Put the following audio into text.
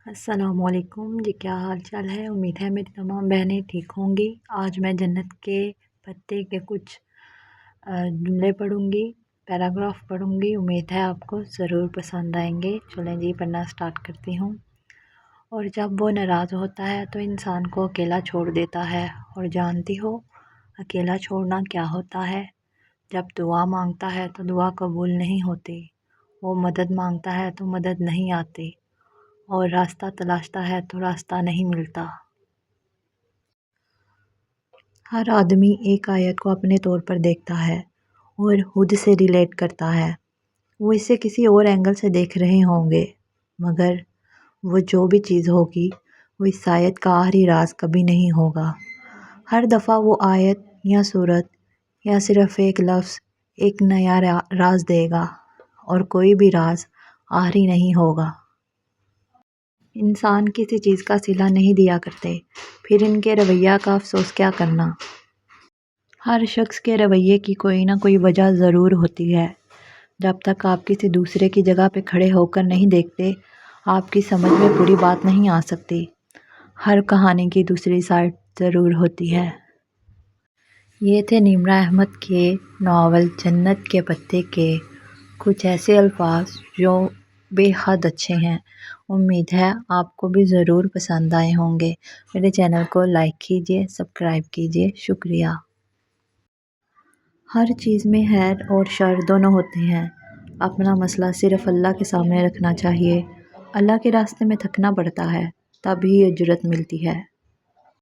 السلام علیکم جی، کیا حال چال ہے؟ امید ہے میری تمام بہنیں ٹھیک ہوں گی۔ آج میں جنت کے پتے کے کچھ جملے پڑھوں گی، پیراگراف پڑھوں گی۔ امید ہے آپ کو ضرور پسند آئیں گے۔ چلیں جی، پڑھنا سٹارٹ کرتی ہوں۔ اور جب وہ ناراض ہوتا ہے تو انسان کو اکیلا چھوڑ دیتا ہے، اور جانتی ہو اکیلا چھوڑنا کیا ہوتا ہے؟ جب دعا مانگتا ہے تو دعا قبول نہیں ہوتی، وہ مدد مانگتا ہے تو مدد نہیں آتی، اور راستہ تلاشتا ہے تو راستہ نہیں ملتا۔ ہر آدمی ایک آیت کو اپنے طور پر دیکھتا ہے اور خود سے ریلیٹ کرتا ہے۔ وہ اسے کسی اور اینگل سے دیکھ رہے ہوں گے، مگر وہ جو بھی چیز ہوگی وہ اس آیت کا آخری راز کبھی نہیں ہوگا۔ ہر دفعہ وہ آیت یا صورت یا صرف ایک لفظ ایک نیا راز دے گا، اور کوئی بھی راز آخری نہیں ہوگا۔ انسان کسی چیز کا صلہ نہیں دیا کرتے، پھر ان کے رویہ کا افسوس کیا کرنا۔ ہر شخص کے رویے کی کوئی نہ کوئی وجہ ضرور ہوتی ہے۔ جب تک آپ کسی دوسرے کی جگہ پہ کھڑے ہو کر نہیں دیکھتے، آپ کی سمجھ میں پوری بات نہیں آ سکتی۔ ہر کہانی کی دوسری سائڈ ضرور ہوتی ہے۔ یہ تھے نیمرا احمد کے ناول جنت کے پتے کے کچھ ایسے الفاظ جو بے حد اچھے ہیں۔ امید ہے آپ کو بھی ضرور پسند آئے ہوں گے۔ میرے چینل کو لائک کیجیے، سبسکرائب کیجیے۔ شکریہ۔ ہر چیز میں خیر اور شر دونوں ہوتے ہیں۔ اپنا مسئلہ صرف اللہ کے سامنے رکھنا چاہیے۔ اللہ کے راستے میں تھکنا پڑتا ہے، تب ہی اجرت ملتی ہے۔